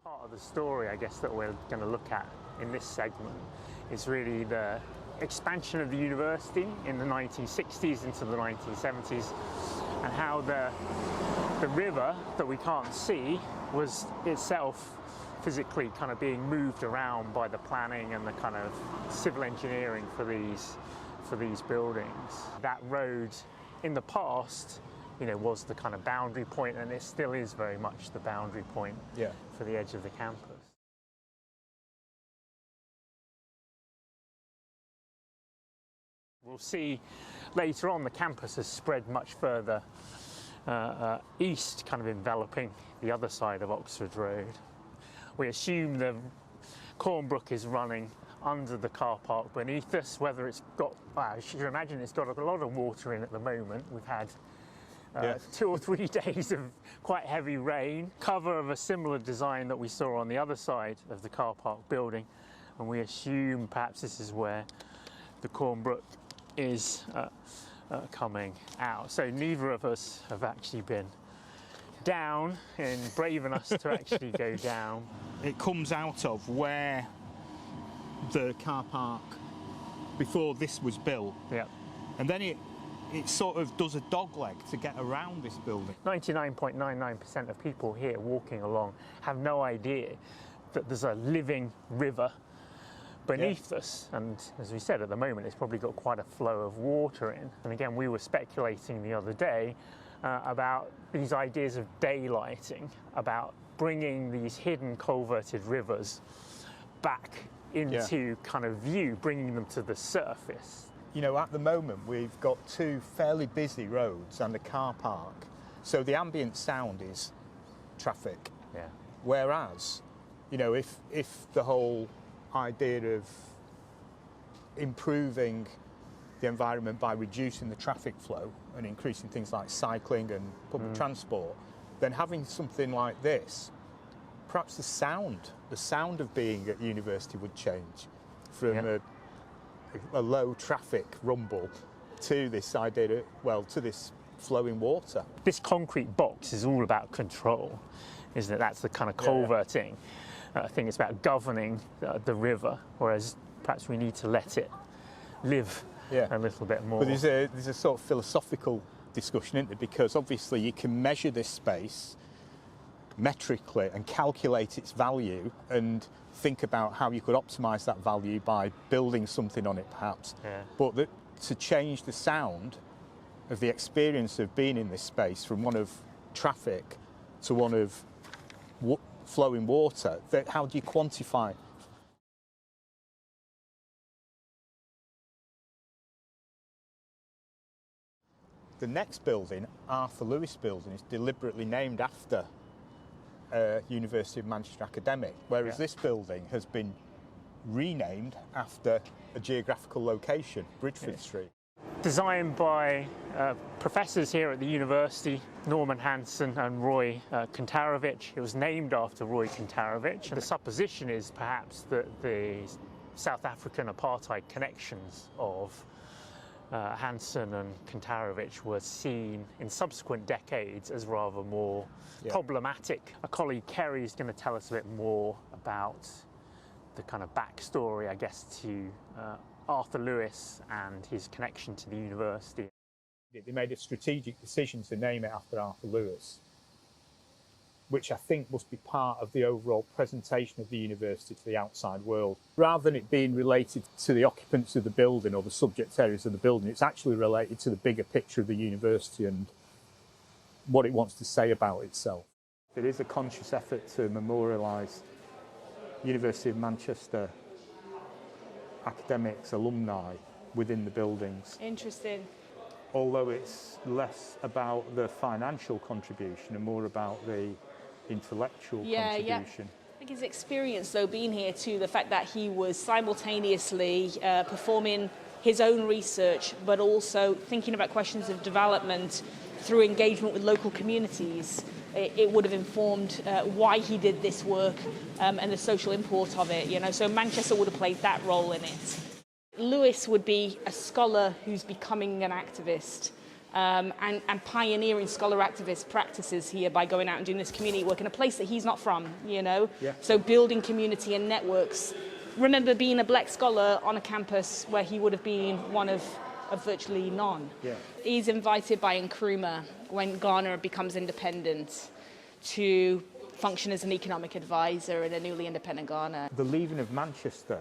Part of the story, I guess, that we're going to look at in this segment is really the expansion of the university in the 1960s into the 1970s, and how the river that we can't see was itself physically kind of being moved around by the planning and the kind of civil engineering for these buildings. That road in the past, you know, was the kind of boundary point, and it still is very much the boundary point for the edge of the campus. We'll see later on the campus has spread much further east, kind of enveloping the other side of Oxford Road. We assume the Cornbrook is running under the car park beneath us. Whether it's got, I should imagine it's got a lot of water in at the moment. We've had 2 or 3 days of quite heavy rain, cover of a similar design that we saw on the other side of the car park building, and we assume perhaps this is where the Cornbrook is coming out. So neither of us have actually been down and brave enough to actually go down. It comes out of where the car park before this was built, and then it sort of does a dogleg to get around this building. 99.99% of people here walking along have no idea that there's a living river beneath us, and as we said, at the moment it's probably got quite a flow of water in. And again, we were speculating the other day about these ideas of daylighting, about bringing these hidden culverted rivers back into kind of view, bringing them to the surface. You know, at the moment we've got 2 fairly busy roads and a car park, so the ambient sound is traffic. Whereas, you know, if the whole idea of improving the environment by reducing the traffic flow and increasing things like cycling and public transport, then having something like this, perhaps the sound of being at university would change from a low traffic rumble to this idea, to this flowing water. This concrete box is all about control, isn't it? That's the kind of culverting thing. It's about governing the river, whereas perhaps we need to let it live a little bit more. But there's a sort of philosophical discussion, isn't there? Because obviously you can measure this space metrically and calculate its value and think about how you could optimise that value by building something on it, perhaps. But to change the sound of the experience of being in this space from one of traffic to one of flowing water, how do you quantify? The next building, Arthur Lewis Building, is deliberately named after University of Manchester academic, whereas this building has been renamed after a geographical location, Bridgeford Street. Designed by professors here at the university, Norman Hanson and Roy Kantarovich. It was named after Roy Kantarovich. The supposition is perhaps that the South African apartheid connections of Hanson and Kantarovich were seen in subsequent decades as rather more problematic. A colleague, Kerry, is going to tell us a bit more about the kind of backstory, I guess, to Arthur Lewis and his connection to the university. They made a strategic decision to name it after Arthur Lewis, which I think must be part of the overall presentation of the university to the outside world. Rather than it being related to the occupants of the building or the subject areas of the building, it's actually related to the bigger picture of the university and what it wants to say about itself. It is a conscious effort to memorialise University of Manchester academics, alumni within the buildings. Interesting. Although it's less about the financial contribution and more about the intellectual contribution. I think his experience, though, being here too, the fact that he was simultaneously performing his own research, but also thinking about questions of development through engagement with local communities, it would have informed why he did this work and the social import of it. You know, so Manchester would have played that role in it. Lewis would be a scholar who's becoming an activist. and pioneering scholar activist practices here by going out and doing this community work in a place that he's not from, you know? Yeah. So building community and networks. Remember being a black scholar on a campus where he would have been one of virtually none. Yeah. He's invited by Nkrumah, when Ghana becomes independent, to function as an economic advisor in a newly independent Ghana. The leaving of Manchester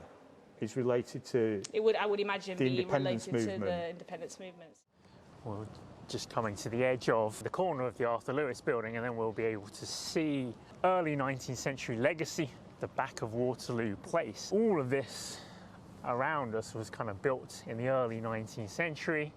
is related to It would, I would imagine, the be independence related to movement. the independence movements. We're just coming to the edge of the corner of the Arthur Lewis building, and then we'll be able to see early 19th century legacy, the back of Waterloo Place. All of this around us was kind of built in the early 19th century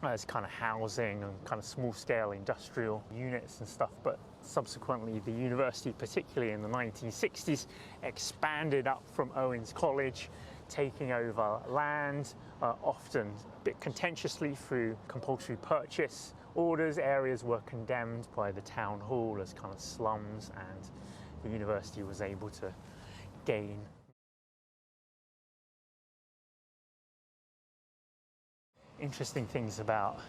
as kind of housing and kind of small-scale industrial units and stuff, but subsequently the university, particularly in the 1960s, expanded up from Owens College, taking over land, often a bit contentiously through compulsory purchase orders. Areas were condemned by the town hall as kind of slums, and the university was able to gain. Interesting things about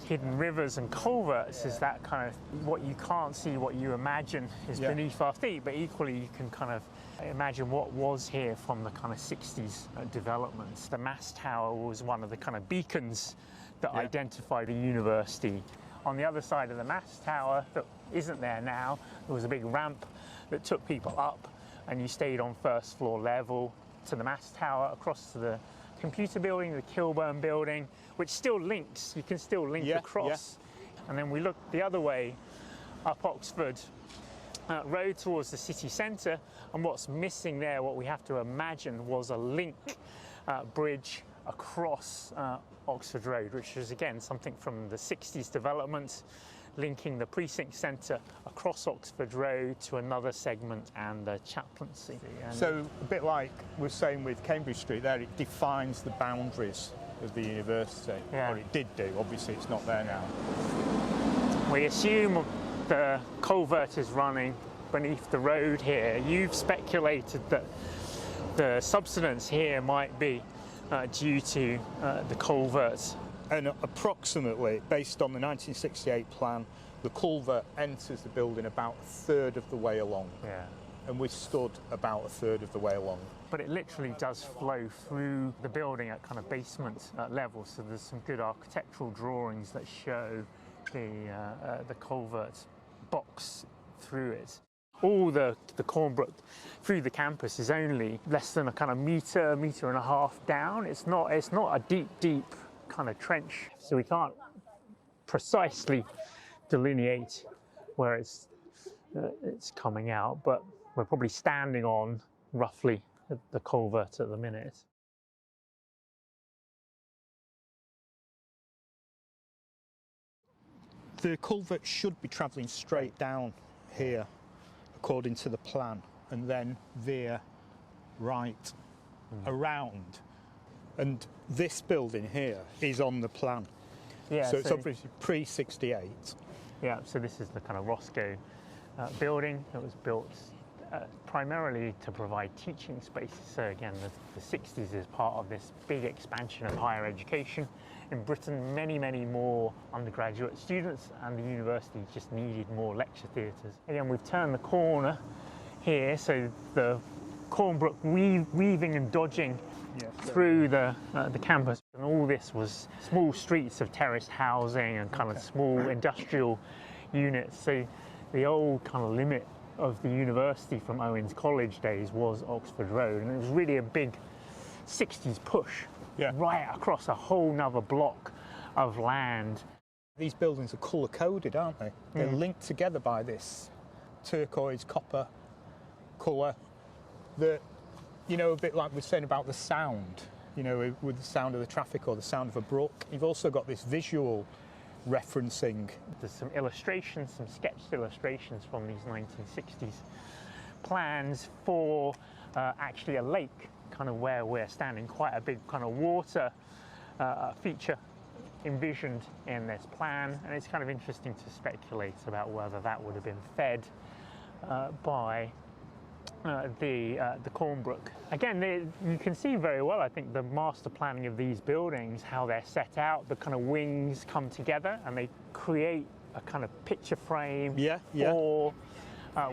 hidden rivers and culverts is that kind of what you can't see, what you imagine is beneath our feet, but equally you can kind of imagine what was here from the kind of 60s developments. The mast tower was one of the kind of beacons that identified the university. On the other side of the mast tower, that isn't there now, there was a big ramp that took people up, and you stayed on first floor level to the mast tower, across to the computer building, the Kilburn building, which still links, you can still link across. And then we look the other way up Oxford Road towards the city centre, and what's missing there, what we have to imagine, was a link bridge across Oxford Road, which is again something from the 60s development, linking the precinct centre across Oxford Road to another segment and the chaplaincy. So a bit like we're saying with Cambridge Street there, it defines the boundaries of the university, or it did do. Obviously it's not there now. We assume the culvert is running beneath the road here. You've speculated that the subsidence here might be due to the culvert. And approximately, based on the 1968 plan, the culvert enters the building about a third of the way along. Yeah. And we stood about a third of the way along. But it literally does flow through the building at kind of basement level, so there's some good architectural drawings that show the culvert box through it. All the Cornbrook through the campus is only less than a kind of metre and a half down. It's not a deep kind of trench, so we can't precisely delineate where it's coming out, but we're probably standing on roughly the culvert at the minute. The culvert should be travelling straight down here according to the plan, and then veer right around. And this building here is on the plan. Yeah, so it's obviously pre-68. Yeah, so this is the kind of Roscoe building that was built primarily to provide teaching spaces. So again, the 60s is part of this big expansion of higher education in Britain. Many more undergraduate students, and the university just needed more lecture theatres. Again, we've turned the corner here, so the Cornbrook weaving and dodging through the campus, and all this was small streets of terraced housing and kind of small industrial units. So the old kind of limit of the university from Owens College days was Oxford Road, and it was really a big 60s push right across a whole nother block of land. These buildings are colour-coded, aren't they? They're linked together by this turquoise copper colour that, you know, a bit like we're saying about the sound, you know, with the sound of the traffic or the sound of a brook. You've also got this visual referencing. There's some illustrations, some sketched illustrations from these 1960s plans for actually a lake, kind of where we're standing, quite a big kind of water feature envisioned in this plan, and it's kind of interesting to speculate about whether that would have been fed by the Cornbrook. Again, you can see very well, I think, the master planning of these buildings, how they're set out, the kind of wings come together and they create a kind of picture frame for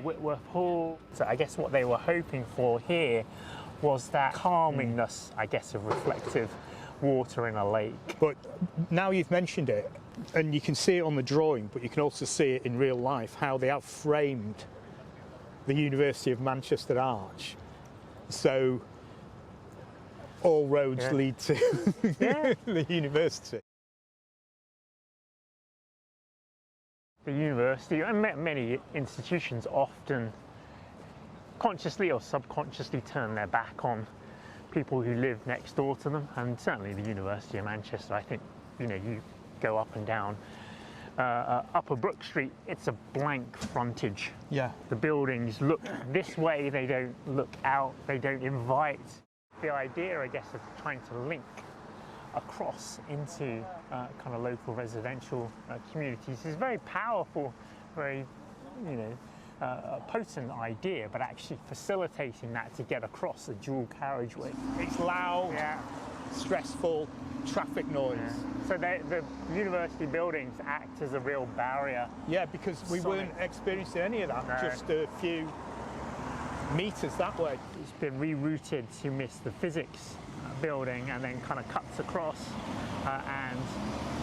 Whitworth Hall. So I guess what they were hoping for here was that calmingness, I guess, of reflective water in a lake. But now you've mentioned it, and you can see it on the drawing, but you can also see it in real life, how they have framed the University of Manchester Arch. So all roads lead to the university. The university and many institutions often consciously or subconsciously turn their back on people who live next door to them, and certainly the University of Manchester, I think, you know, you go up and down Upper Brook Street, it's a blank frontage. Yeah. The buildings look this way, they don't look out, they don't invite. The idea, I guess, of trying to link across into kind of local residential communities is very powerful, very, you know, a potent idea, but actually facilitating that to get across a dual carriageway. It's loud, stressful, traffic noise. So the university buildings act as a real barrier. Yeah, because we weren't experiencing any of that, just a few metres that way. It's been rerouted to miss the physics building and then kind of cuts across and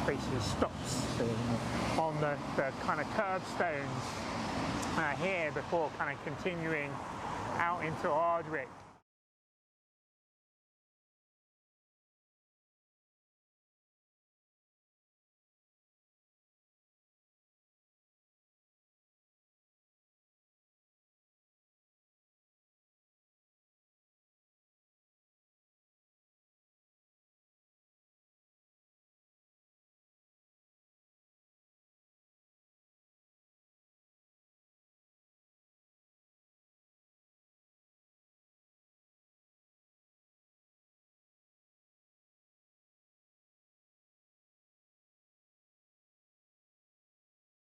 basically stops on the kind of curbstones here before kind of continuing out into Ardwick.